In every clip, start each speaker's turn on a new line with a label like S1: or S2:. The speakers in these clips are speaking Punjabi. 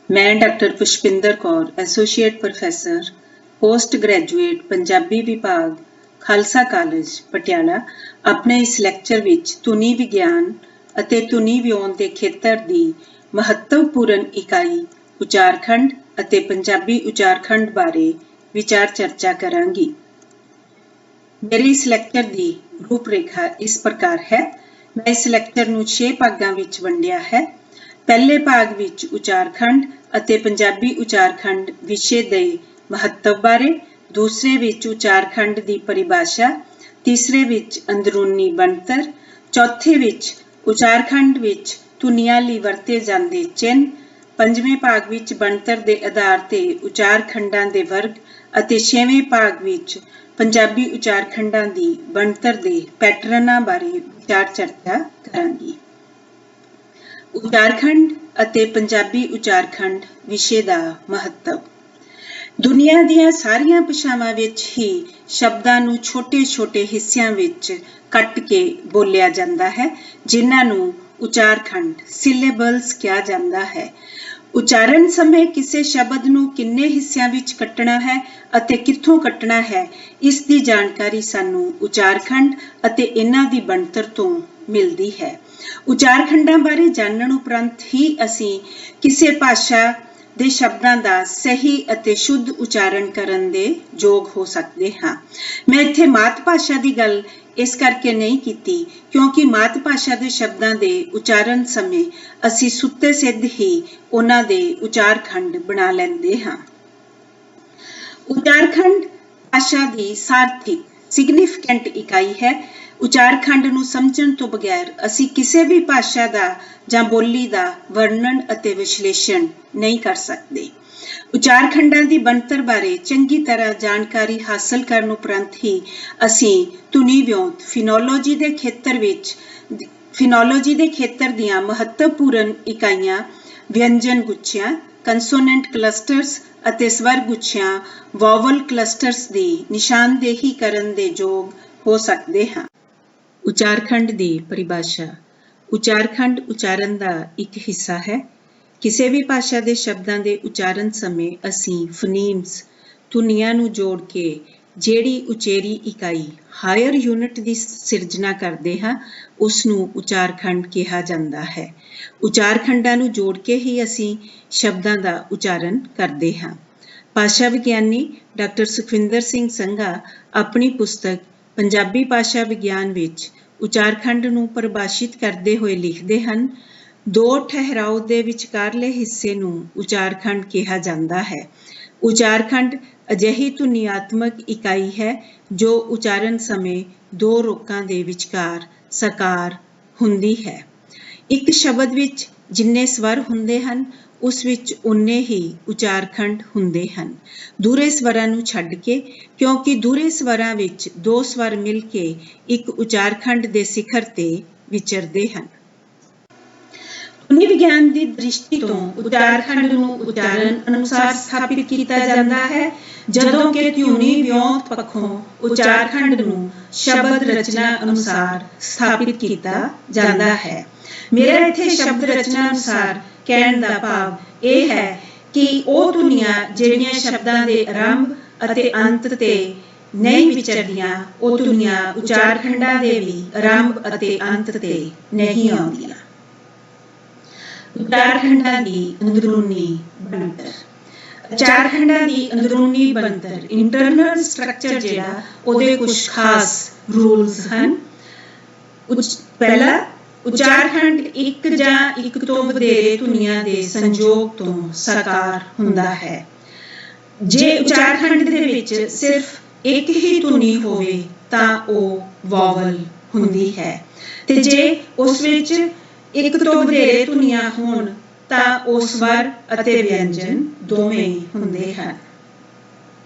S1: मैं doctor Pushpinder Kaur associate professor post graduate Punjabi विभाग खालसा कालेज पटियाला अपने इस लैक्चर विच धुनी विग्यान ਅਤੇ ਧੁਨੀ ਵਿਓਨ ਦੇ ਖੇਤਰ ਦੀ ਮਹੱਤਵਪੂਰਨ ਇਕਾਈ ਉਚਾਰਖੰਡ ਅਤੇ ਪੰਜਾਬੀ ਉਚਾਰਖੰਡ ਬਾਰੇ ਵਿਚਾਰ ਚਰਚਾ ਕਰਾਂਗੀ। मेरे इस लैक्चर की रूपरेखा इस प्रकार है। मैं इस लैक्चर ਨੂੰ 6 भागों ਵਿੱਚ ਵੰਡਿਆ है। पहले भाग ਵਿੱਚ ਉਚਾਰਖੰਡ ਅਤੇ ਪੰਜਾਬੀ ਉਚਾਰਖੰਡ ਵਿਸ਼ੇ ਦੇ ਮਹੱਤਵ ਬਾਰੇ, दूसरे ਵਿੱਚ ਉਚਾਰਖੰਡ ਦੀ ਪਰਿਭਾਸ਼ਾ, तीसरे ਵਿੱਚ ਅੰਦਰੂਨੀ ਬਣਤਰ, चौथे ਵਿੱਚ ਉਚਾਰਖੰਡ ਵਿੱਚ ਧੁਨੀਆਂ ਲਈ ਵਰਤੇ ਜਾਂਦੇ ਚਿੰਨ੍ਹ, ਪੰਜਵੇਂ ਭਾਗ ਵਿੱਚ ਬਣਤਰ ਦੇ ਆਧਾਰ ਤੇ ਉਚਾਰਖੰਡਾਂ ਦੇ ਵਰਗ ਅਤੇ ਛੇਵੇਂ ਭਾਗ ਵਿੱਚ ਪੰਜਾਬੀ ਉਚਾਰਖੰਡਾਂ ਦੀ ਬਣਤਰ ਦੇ ਪੈਟਰਨਾਂ ਬਾਰੇ ਵਿਚਾਰ ਚਰਚਾ ਕਰਾਂਗੀ। ਉਚਾਰਖੰਡ ਅਤੇ ਪੰਜਾਬੀ ਉਚਾਰਖੰਡ ਵਿਸ਼ੇ ਦਾ ਮਹੱਤਵ। ਦੁਨੀਆ ਦੀਆਂ ਸਾਰੀਆਂ ਭਾਸ਼ਾਵਾਂ ਵਿੱਚ ਹੀ ਸ਼ਬਦਾਂ ਨੂੰ ਛੋਟੇ-ਛੋਟੇ ਹਿੱਸਿਆਂ ਵਿੱਚ ਕੱਟ ਕੇ ਬੋਲਿਆ ਜਾਂਦਾ ਹੈ, ਜਿਨ੍ਹਾਂ ਨੂੰ ਉਚਾਰਖੰਡ ਸਿਲੇਬਲਸ ਕਿਹਾ ਜਾਂਦਾ ਹੈ। ਉਚਾਰਨ ਸਮੇਂ ਕਿਸੇ ਸ਼ਬਦ ਨੂੰ ਕਿੰਨੇ ਹਿੱਸਿਆਂ ਵਿੱਚ ਕੱਟਣਾ ਹੈ ਅਤੇ ਕਿੱਥੋਂ ਕੱਟਣਾ ਹੈ, ਇਸ ਦੀ ਜਾਣਕਾਰੀ ਸਾਨੂੰ ਉਚਾਰਖੰਡ ਅਤੇ ਇਹਨਾਂ ਦੀ ਬਣਤਰ ਤੋਂ ਮਿਲਦੀ ਹੈ। ਉਚਾਰਖੰਡਾਂ ਬਾਰੇ ਜਾਣਨ ਉਪਰੰਤ ਹੀ ਅਸੀਂ ਕਿਸੇ ਭਾਸ਼ਾ ਦੇ ਸ਼ਬਦਾਂ ਦਾ ਸਹੀ ਅਤੇ ਸ਼ੁੱਧ ਉਚਾਰਨ ਕਰਨ ਦੇ ਯੋਗ ਹੋ ਸਕਦੇ ਹਾਂ। ਮੈਂ ਇੱਥੇ ਮਾਤ ਭਾਸ਼ਾ ਦੀ ਗੱਲ ਇਸ ਕਰਕੇ ਨਹੀਂ ਕੀਤੀ ਕਿਉਂਕਿ ਮਾਤ ਭਾਸ਼ਾ ਦੇ ਸ਼ਬਦਾਂ ਦੇ ਉਚਾਰਨ ਸਮੇਂ ਅਸੀਂ ਸੁੱਤੇ ਸਿੱਧ ਹੀ ਉਹਨਾਂ ਦੇ ਉਚਾਰਖੰਡ ਬਣਾ ਲੈਂਦੇ ਹਾਂ। ਉਚਾਰਖੰਡ ਭਾਸ਼ਾ ਦੀ ਸਾਰਥਿਕ ਸਿਗਨੀਫੀਕੈਂਟ ਇਕਾਈ ਹੈ। ਉਚਾਰਖੰਡ ਨੂੰ ਸਮਝਣ ਤੋਂ ਬਗੈਰ ਅਸੀਂ ਕਿਸੇ ਵੀ ਭਾਸ਼ਾ ਦਾ ਜਾਂ ਬੋਲੀ ਦਾ ਵਰਣਨ ਅਤੇ ਵਿਸ਼ਲੇਸ਼ਣ ਨਹੀਂ ਕਰ ਸਕਦੇ। ਉਚਾਰਖੰਡਾਂ ਦੀ ਬਣਤਰ ਬਾਰੇ ਚੰਗੀ ਤਰ੍ਹਾਂ ਜਾਣਕਾਰੀ ਹਾਸਲ ਕਰਨ ਉਪਰੰਤ ਹੀ ਅਸੀਂ ਧੁਨੀ ਵਿਉਂਤ ਫਿਨੋਲੋਜੀ ਦੇ ਖੇਤਰ ਦੀਆਂ ਮਹੱਤਵਪੂਰਨ ਇਕਾਈਆਂ ਵਿਅੰਜਨ ਗੁੱਛਿਆਂ ਕੰਸੋਨੈਂਟ ਕਲਸਟਰਸ ਅਤੇ ਸਵਰ ਗੁੱਛਿਆਂ ਵੋਵਲ ਕਲਸਟਰਸ ਦੀ ਨਿਸ਼ਾਨਦੇਹੀ ਕਰਨ ਦੇ ਯੋਗ ਹੋ ਸਕਦੇ ਹਾਂ। ਉਚਾਰਖੰਡ ਦੀ ਪਰਿਭਾਸ਼ਾ। ਉਚਾਰਖੰਡ ਉਚਾਰਨ ਦਾ ਇੱਕ ਹਿੱਸਾ ਹੈ। ਕਿਸੇ ਵੀ ਭਾਸ਼ਾ ਦੇ ਸ਼ਬਦਾਂ ਦੇ ਉਚਾਰਨ ਸਮੇਂ ਅਸੀਂ ਫਨੀਮਸ ਧੁਨੀਆਂ ਨੂੰ ਜੋੜ ਕੇ ਜਿਹੜੀ ਉਚੇਰੀ ਇਕਾਈ ਹਾਇਰ ਯੂਨਿਟ ਦੀ ਸਿਰਜਣਾ ਕਰਦੇ ਹਾਂ, ਉਸ ਨੂੰ ਉਚਾਰਖੰਡ ਕਿਹਾ ਜਾਂਦਾ ਹੈ। ਉਚਾਰਖੰਡਾਂ ਨੂੰ ਜੋੜ ਕੇ ਹੀ ਅਸੀਂ ਸ਼ਬਦਾਂ ਦਾ ਉਚਾਰਨ ਕਰਦੇ ਹਾਂ। ਭਾਸ਼ਾ ਵਿਗਿਆਨੀ ਡਾਕਟਰ ਸੁਖਵਿੰਦਰ ਸਿੰਘ ਸੰਘਾ ਆਪਣੀ ਪੁਸਤਕ ਪੰਜਾਬੀ ਭਾਸ਼ਾ ਵਿਗਿਆਨ ਵਿੱਚ ਉਚਾਰਖੰਡ ਨੂੰ ਪਰਿਭਾਸ਼ਿਤ ਕਰਦੇ ਹੋਏ ਲਿਖਦੇ ਹਨ, ਦੋ ਠਹਿਰਾਓ ਦੇ ਵਿਚਕਾਰਲੇ ਹਿੱਸੇ ਨੂੰ ਉਚਾਰਖੰਡ ਕਿਹਾ ਜਾਂਦਾ ਹੈ। ਉਚਾਰਖੰਡ ਅਜਿਹੀ ਧੁਨੀਆਤਮਕ ਇਕਾਈ ਹੈ ਜੋ ਉਚਾਰਨ ਸਮੇਂ ਦੋ ਰੋਕਾਂ ਦੇ ਵਿਚਕਾਰ ਸਾਕਾਰ ਹੁੰਦੀ ਹੈ। ਇੱਕ ਸ਼ਬਦ ਵਿੱਚ ਜਿੰਨੇ ਸਵਰ ਹੁੰਦੇ ਹਨ, ਉਸ ਵਿੱਚ ਉਨੇ ਹੀ ਉਚਾਰਖੰਡ ਹੁੰਦੇ ਹਨ, ਦੂਰੇ ਸਵਰਾਂ ਨੂੰ ਛੱਡ ਕੇ, ਕਿਉਂਕਿ ਦੂਰੇ ਸਵਰਾਂ ਵਿੱਚ ਦੋ ਸਵਰ ਮਿਲ ਕੇ ਇੱਕ ਉਚਾਰਖੰਡ ਦੇ ਸਿਖਰ ਤੇ ਵਿਚਰਦੇ ਹਨ। ਧੁਨੀ ਵਿਗਿਆਨ ਦੀ ਦ੍ਰਿਸ਼ਟੀ ਤੋਂ ਉਚਾਰਖੰਡ ਨੂੰ ਉਚਾਰਨ ਅਨੁਸਾਰ ਸਥਾਪਿਤ ਕੀਤਾ ਜਾਂਦਾ ਹੈ, ਜਦੋਂ ਕਿ ਧੁਨੀ ਵਿਉਂਤ ਪੱਖੋਂ ਉਚਾਰਖੰਡ ਨੂੰ ਸ਼ਬਦ ਰਚਨਾ ਅਨੁਸਾਰ ਸਥਾਪਿਤ ਕੀਤਾ ਜਾਂਦਾ ਹੈ। ਮੇਰਾ ਇੱਥੇ ਸ਼ਬਦ ਰਚਨਾ ਅਨੁਸਾਰ ਕਹਿਣ ਦਾ ਭਾਵ ਇਹ ਹੈ ਕਿ ਉਹ ਧੁਨੀਆਂ ਜਿਹੜੀਆਂ ਸ਼ਬਦਾਂ ਦੇ ਆਰੰਭ ਅਤੇ ਅੰਤ ਤੇ ਨਹੀਂ ਵਿਚਰਦੀਆਂ, ਉਹ ਧੁਨੀਆਂ ਉਚਾਰਖੰਡਾਂ ਦੇ ਵੀ ਆਰੰਭ ਅਤੇ ਅੰਤ ਤੇ ਨਹੀਂ ਆਉਂਦੀਆਂ। ਉਚਾਰਖੰਡਾਂ ਦੀ ਅੰਦਰੂਨੀ ਬਣਤਰ। ਉਚਾਰਖੰਡਾਂ ਦੀ ਅੰਦਰੂਨੀ ਬਣਤਰ ਇੰਟਰਨਲ ਸਟਰਕਚਰ ਜਿਹੜਾ ਉਹਦੇ ਕੁਝ ਖਾਸ ਰੂਲਸ ਹਨ। ਪਹਿਲਾ, ਉਚਾਰਖੰਡ ਇੱਕ ਜਾਂ ਇੱਕ ਤੋਂ ਵਧੇਰੇ ਧੁਨੀਆਂ ਦੇ ਸੰਯੋਗ ਤੋਂ ਸਾਕਾਰ ਹੁੰਦਾ ਹੈ। ਜੇ ਉਚਾਰਖੰਡ ਦੇ ਵਿੱਚ ਸਿਰਫ ਇੱਕ ਹੀ ਧੁਨੀ ਹੋਵੇ ਤਾਂ ਉਹ ਵੋਵਲ ਹੁੰਦੀ ਹੈ, ਤੇ ਜੇ ਉਸ ਵਿੱਚ ਇੱਕ ਤੋਂ ਵਧੇਰੇ ਧੁਨੀਆਂ ਹੋਣ ਤਾਂ ਉਹ ਸਵਰ ਅਤੇ ਵਿਅੰਜਨ ਦੋਵੇਂ ਹੁੰਦੇ ਹਨ।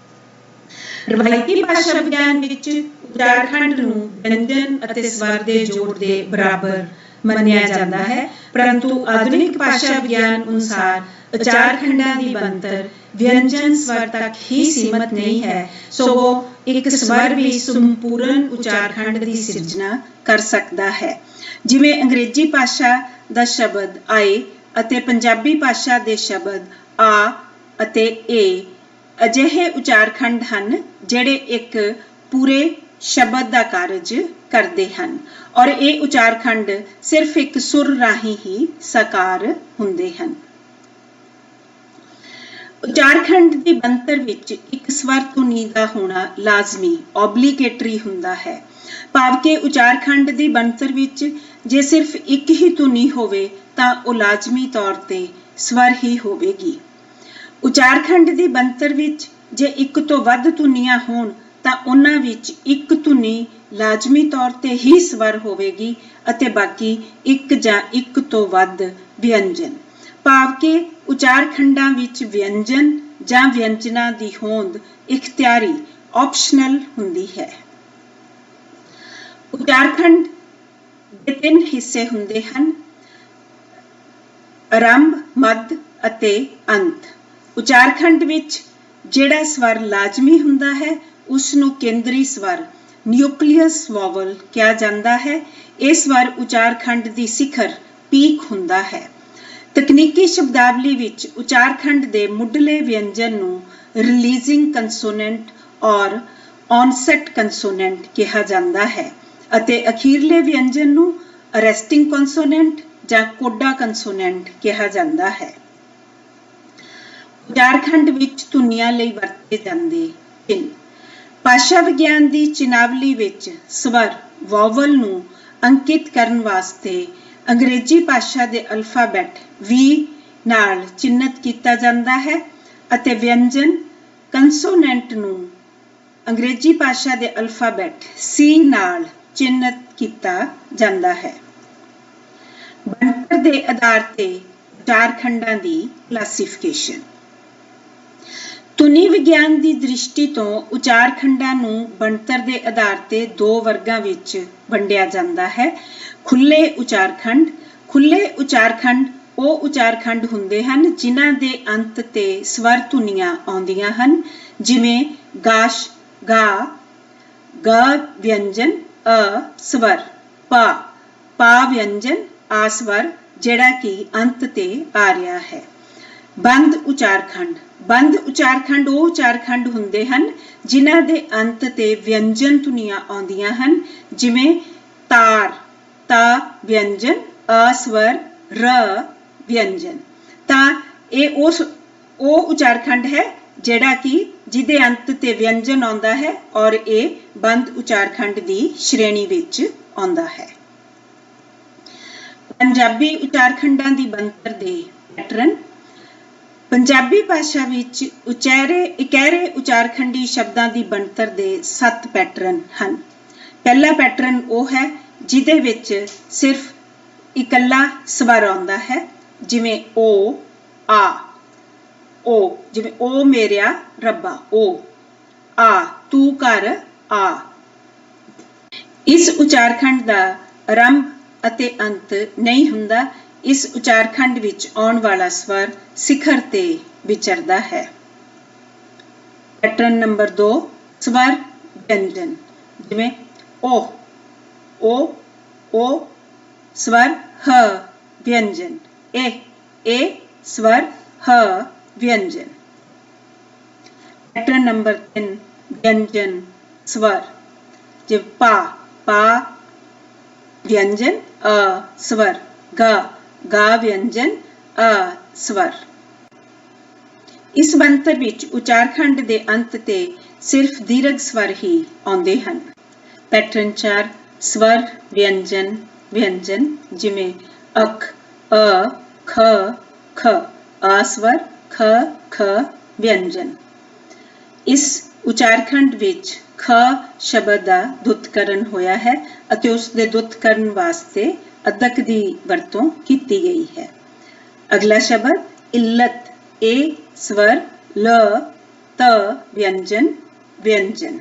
S1: ਰਵਾਇਤੀ ਭਾਸ਼ਾ ਵਿਗਿਆਨ ਵਿੱਚ ਉਚਾਰਖੰਡ ਨੂੰ ਵਿਅੰਜਨ ਅਤੇ ਸਵਰ ਦੇ ਜੋੜ ਦੇ ਬਰਾਬਰ ਮੰਨਿਆ ਜਾਂਦਾ ਹੈ, ਪਰੰਤੂ ਆਧੁਨਿਕ ਭਾਸ਼ਾ ਵਿਗਿਆਨ ਅਨੁਸਾਰ ਉਚਾਰਖੰਡਾਂ ਦੀ ਬਣਤਰ ਵਿਅੰਜਨ ਸਵਰ ਤੱਕ ਹੀ ਸੀਮਤ ਨਹੀਂ ਹੈ, ਸਗੋਂ ਇੱਕ ਸਵਰ ਵੀ ਸੰਪੂਰਨ ਉਚਾਰਖੰਡ ਦੀ ਸਿਰਜਣਾ ਕਰ ਸਕਦਾ ਹੈ। ਜਿਵੇਂ ਅੰਗਰੇਜ਼ੀ ਭਾਸ਼ਾ ਦਾ ਸ਼ਬਦ ਆਏ ਅਤੇ ਪੰਜਾਬੀ ਭਾਸ਼ਾ ਦੇ ਸ਼ਬਦ ਆ ਅਤੇ ਏ ਅਜਿਹੇ ਉਚਾਰਖੰਡ ਹਨ ਜਿਹੜੇ ਇੱਕ ਪੂਰੇ ਸ਼ਬਦ ਦਾ ਕਾਰਜ ਕਰਦੇ ਹਨ ਔਰ ਇਹ ਉਚਾਰਖੰਡ ਸਿਰਫ ਇੱਕ ਸੁਰ ਰਾਹੀਂ ਹੀ ਸਾਕਾਰ ਹੁੰਦੇ ਹਨ। ਉਚਾਰਖੰਡ ਦੀ ਬਣਤਰ ਵਿੱਚ ਇੱਕ ਸਵਰ ਧੁਨੀ ਦਾ ਹੋਣਾ ਲਾਜ਼ਮੀ ਓਬਲੀਗੇਟਰੀ ਹੁੰਦਾ ਹੈ, ਭਾਵ ਕਿ ਉਚਾਰਖੰਡ ਦੀ ਬਣਤਰ ਵਿੱਚ ਜੇ ਸਿਰਫ ਇੱਕ ਹੀ ਧੁਨੀ ਹੋਵੇ ਤਾਂ ਉਹ ਲਾਜ਼ਮੀ ਤੌਰ ਤੇ ਸਵਰ ਹੀ ਹੋਵੇਗੀ। ਉਚਾਰਖੰਡ ਦੀ ਬਣਤਰ ਵਿੱਚ ਜੇ ਇੱਕ ਤੋਂ ਵੱਧ ਧੁਨੀਆਂ ਹੋਣ ਤਾਂ ਉਹਨਾਂ ਵਿੱਚ ਇੱਕ ਧੁਨੀ ਲਾਜ਼ਮੀ ਤੌਰ ਤੇ ਹੀ ਸਵਰ ਹੋਵੇਗੀ ਅਤੇ ਬਾਕੀ ਇੱਕ ਜਾਂ ਇੱਕ ਤੋਂ ਵੱਧ ਵਿਅੰਜਨ, ਭਾਵ ਕਿ ਉਚਾਰਖੰਡਾਂ ਵਿੱਚ ਵਿਅੰਜਨ ਜਾਂ ਵਿਅੰਜਨਾਂ ਦੀ ਹੋਂਦ ਇਖਤਿਆਰੀ ਆਪਸ਼ਨਲ ਹੁੰਦੀ ਹੈ। ਉਚਾਰਖੰਡ ਦੇ 3 ਹਿੱਸੇ ਹੁੰਦੇ ਹਨ, ਆਰੰਭ, ਮੱਧ ਅਤੇ ਅੰਤ। ਉਚਾਰਖੰਡ ਵਿੱਚ ਜਿਹੜਾ ਸਵਰ ਲਾਜ਼ਮੀ ਹੁੰਦਾ ਹੈ ਉਸ ਨੂੰ ਕੇਂਦਰੀ ਸਵਰ ਨਿਊਕਲੀਅਸ ਵਾਵਲ ਕਿਹਾ ਜਾਂਦਾ ਹੈ। ਇਹ ਸਵਰ ਉਚਾਰਖੰਡ ਦੀ ਸਿਖਰ ਪੀਕ ਹੁੰਦਾ ਹੈ। ਤਕਨੀਕੀ ਸ਼ਬਦਾਵਲੀ ਵਿੱਚ ਉਚਾਰਖੰਡ ਦੇ ਮੁੱਢਲੇ ਵਿਅੰਜਨ ਨੂੰ ਰਿਲੀਜ਼ਿੰਗ ਕੰਸੋਨੈਂਟ ਔਰ ਔਨਸੈਟ ਕੰਸੋਨੈਂਟ ਕਿਹਾ ਜਾਂਦਾ ਹੈ ਅਤੇ ਅਖੀਰਲੇ ਵਿਅੰਜਨ ਨੂੰ ਅਰੈਸਟਿੰਗ ਕੰਸੋਨੈਂਟ ਜਾਂ ਕੋਡਾ ਕੰਸੋਨੈਂਟ ਕਿਹਾ ਜਾਂਦਾ ਹੈ। ਉਚਾਰਖੰਡ ਵਿੱਚ ਧੁਨੀਆਂ ਲਈ ਵਰਤੇ ਜਾਂਦੇ ਚਿੰਨ੍ਹ। ਭਾਸ਼ਾ ਵਿਗਿਆਨ ਦੀ ਚਿੰਨ੍ਹਾਵਲੀ ਵਿੱਚ ਸਵਰ ਵਾਵਲ ਨੂੰ ਅੰਕਿਤ ਕਰਨ ਵਾਸਤੇ ਅੰਗਰੇਜ਼ੀ ਭਾਸ਼ਾ ਦੇ ਅਲਫਾਬੈਟ V ਨਾਲ ਚਿੰਨ੍ਹਿਤ ਕੀਤਾ ਜਾਂਦਾ ਹੈ ਅਤੇ ਵਿਅੰਜਨ ਕੰਸੋਨੈਂਟ ਨੂੰ ਅੰਗਰੇਜ਼ੀ ਭਾਸ਼ਾ ਦੇ ਅਲਫਾਬੈਟ C ਨਾਲ ਚਿੰਨ੍ਹਿਤ ਕੀਤਾ ਜਾਂਦਾ ਹੈ। ਬਣਤਰ ਦੇ ਆਧਾਰ ਤੇ ਉਚਾਰਖੰਡਾਂ ਦੀ ਕਲਾਸੀਫਿਕੇਸ਼ਨ। ਧੁਨੀ ਵਿਗਿਆਨ ਦੀ ਦ੍ਰਿਸ਼ਟੀ ਤੋਂ ਉਚਾਰਖੰਡਾਂ ਨੂੰ ਬਣਤਰ ਦੇ ਆਧਾਰ ਤੇ 2 ਵਰਗਾਂ ਵਿੱਚ ਵੰਡਿਆ ਜਾਂਦਾ ਹੈ। ਖੁੱਲੇ ਉਚਾਰਖੰਡ। ਖੁੱਲੇ ਉਚਾਰਖੰਡ ਉਹ ਉਚਾਰਖੰਡ ਹੁੰਦੇ ਹਨ ਜਿਨ੍ਹਾਂ ਦੇ ਅੰਤ ਤੇ ਸਵਰ ਧੁਨੀਆਂ ਆਉਂਦੀਆਂ ਹਨ, ਜਿਵੇਂ ਗਾਸ਼, ਗਾ, ਗ ਵਿਅੰਜਨ, ਅ ਸਵਰ, ਪਾ, ਪਾ ਵਿਅੰਜਨ, ਆ ਸਵਰ ਜਿਹੜਾ ਕਿ ਅੰਤ ਤੇ ਆ ਰਿਹਾ ਹੈ। ਬੰਦ ਉਚਾਰਖੰਡ। ਬੰਦ ਉਚਾਰਖੰਡ ਉਹ ਉਚਾਰਖੰਡ ਹੁੰਦੇ ਹਨ ਜਿਨ੍ਹਾਂ ਦੇ ਅੰਤ ਤੇ ਵਿਅੰਜਨ ਧੁਨੀਆਂ ਆਉਂਦੀਆਂ ਹਨ, ਜਿਵੇਂ ਤਾਰ, ਤਾ ਵਿਅੰਜਨ, ਅ ਸਵਰ, ਰ ਵਿਅੰਜਨ। ਤਾਂ ਇਹ ਉਹ ਉਚਾਰਖੰਡ ਹੈ ਜਿਹੜਾ ਕਿ ਜਿਹਦੇ ਅੰਤ ਤੇ ਵਿਅੰਜਨ ਆਉਂਦਾ ਹੈ ਔਰ ਇਹ ਬੰਦ ਉਚਾਰਖੰਡ ਦੀ ਸ਼੍ਰੇਣੀ ਵਿੱਚ ਆਉਂਦਾ ਹੈ। ਪੰਜਾਬੀ ਉਚਾਰਖੰਡਾਂ ਦੀ ਬਣਤਰ ਦੇ ਪੈਟਰਨ। ਪੰਜਾਬੀ ਭਾਸ਼ਾ ਵਿੱਚ ਇਕਹਿਰੇ ਉਚਾਰਖੰਡੀ ਸ਼ਬਦਾਂ ਦੀ ਬਣਤਰ ਦੇ 7 ਪੈਟਰਨ ਹਨ। ਪਹਿਲਾ ਪੈਟਰਨ ਉਹ ਹੈ ਜਿਹਦੇ ਵਿੱਚ ਸਿਰਫ ਇਕੱਲਾ ਸਵਰ ਆਉਂਦਾ ਹੈ, ਜਿਵੇਂ ਓ, ਆ, ਓ, ਜਿਵੇਂ ਓ ਮੇਰਿਆ ਰੱਬਾ, ਓ, ਆ ਤੂੰ ਘਰ ਆ। ਇਸ ਉਚਾਰਖੰਡ ਦਾ ਆਰੰਭ ਅਤੇ ਅੰਤ ਨਹੀਂ ਹੁੰਦਾ। ਇਸ ਉਚਾਰਖੰਡ ਵਿੱਚ ਆਉਣ ਵਾਲਾ ਸਵਰ ਸਿਖਰ ਤੇ ਵਿਚਰਦਾ ਹੈ। ਪੈਟਰਨ ਨੰਬਰ 2, ਸਵਰ ਵਿਅੰਜਨ, ਜਿਵੇਂ ਓ, ਓ, ਓ ਸਵਰ, ਹ ਵਿਅੰਜਨ, ਏ ਸਵਰ, ਹ ਵਿਅੰਜਨ। ਪੈਟਰਨ ਨੰਬਰ 3, ਵਿਅੰਜਨ ਸਵਰ, ਜਿਵੇਂ ਪਾ, ਪਾ ਵਿਅੰਜਨ, ਅ ਸਵਰ, ਗਾ ਵਿਅੰਜਨ, ਅ ਸਵਰ। ਇਸ ਬਣਤਰ ਵਿੱਚ ਉਚਾਰਖੰਡ ਦੇ ਅੰਤ ਤੇ ਸਿਰਫ ਦੀਰਘ ਸਵਰ ਹੀ ਆਉਂਦੇ ਹਨ। ਪੈਟਰਨ 4, ਸਵਰ ਵਿਅੰਜਨ ਵਿਅੰਜਨ, ਜਿਵੇਂ ਅਕ, ਅ, ਖ, ਖ, ਆ ਸਵਰ, ਖ, ਖ ਵਿਅੰਜਨ। ਇਸ ਉਚਾਰਖੰਡ ਵਿੱਚ ਖ ਸ਼ਬਦ ਦਾ ਦੁੱਤਕਰਨ ਹੋਇਆ ਹੈ ਅਤੇ ਉਸ ਦੇ ਦੁੱਤਕਰਨ ਵਾਸਤੇ ਅਦਕ ਦੀ ਵਰਤੋਂ ਕੀਤੀ ਗਈ ਹੈ। ਅਗਲਾ ਸ਼ਬਦ ਇੱਲਤ, ਏ ਸਵਰ, ਲ, ਤ ਵਿਅੰਜਨ ਵਿਅੰਜਨ।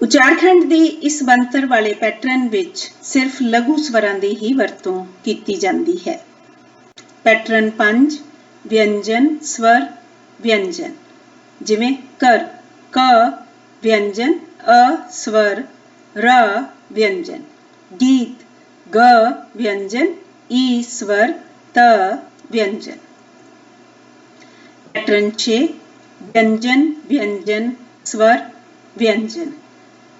S1: ਉਚਾਰਖੰਡ ਦੀ ਇਸ ਬਣਤਰ ਵਾਲੇ ਪੈਟਰਨ ਵਿੱਚ ਸਿਰਫ ਲਘੂ ਸਵਰਾਂ ਦੀ ਹੀ ਵਰਤੋਂ ਕੀਤੀ ਜਾਂਦੀ ਹੈ। ਪੈਟਰਨ 5, ਵਿਅੰਜਨ ਸਵਰ ਵਿਅੰਜਨ, ਜਿਵੇਂ ਕਰ, ਕ ਵਿਅੰਜਨ, ਅ ਸਵਰ, ਰ ਵਿਅੰਜਨ। ਗੀਤ, ਗ ਵਿਅੰਜਨ, ई स्वर त व्यंजन। पैटर्न 6 व्यंजन व्यंजन स्वर व्यंजन,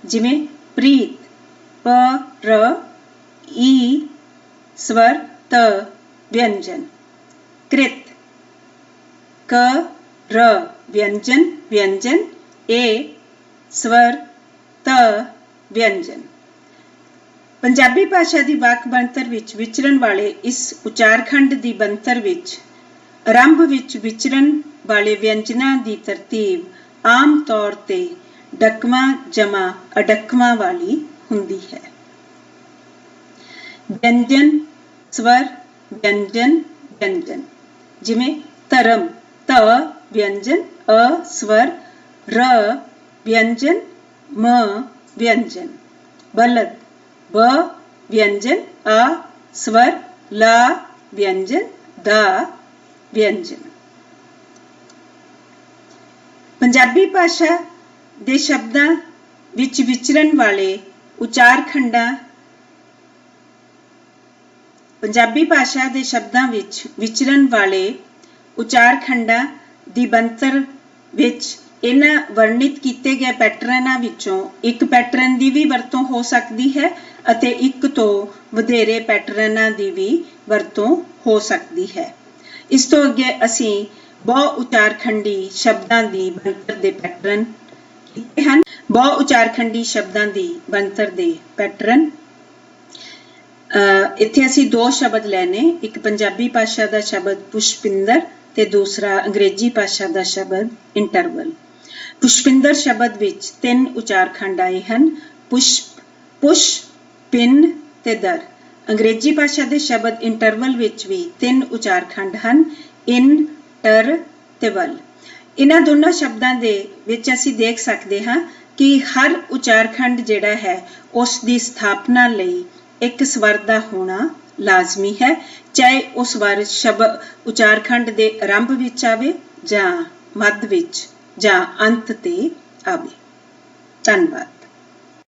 S1: जिमें प्रीत प र ई स्वर त व्यंजन, कृत क र व्यंजन व्यंजन ए स्वर त व्यंजन। पंजाबी भाषा की वाक बनतर विच विचरण वाले इस उचारखंड की बनतर विच आरंभ विच विचरण वाले व्यंजनां की तरतीब आम तौर ते डकवां जमा अडकवां वाली हुंदी है। व्यंजन स्वर व्यंजन व्यंजन, जिमें धर्म त व्यंजन अ स्वर र व्यंजन म व्यंजन, बलद ब व्यंजन आ स्वर ला व्यंजन दा व्यंजन। पंजाबी भाषा दे शब्दां विच विचरण वाले उचारखंडां पंजाबी भाषा दे शब्दां विच विचरण वाले उचारखंडां दी बनतर विच इन्हां वर्णित कीते गए पैटर्नां विचों एक पैटर्न की भी वरतों हो सकती है अते एक तो वधेरे पैटर्नां की भी वरतों हो सकती है। इस तो अगे असीं बहु उचारखंडी शब्दां की बनतर दे पैटर्न कीते हन। बहु उचारखंडी शब्दां की बनतर दे पैटर्न इत्थे असीं दो शब्द लैने, एक पंजाबी भाषा का शब्द पुष्पिंदर ते दूसरा अंग्रेजी भाषा का शब्द इंटरवल। पुष्पिंदर शब्द विच 3 उचारखंड आए हैं, पुष्प पुष पिन ते दर। अंग्रेजी भाषा के शब्द इंटरवल विच भी 3 उचारखंड हैं, इन टर ते वल। इन्हां दोनों शब्दां दे विच असीं देख सकते हाँ कि हर उचारखंड जिहड़ा है उस दी स्थापना लई एक स्वर का होना लाजमी है, चाहे वह स्वर शब्द उचारखंड के आरंभ विच आवे जां मध्य विच जां अंत ते आवे। धन्यवाद।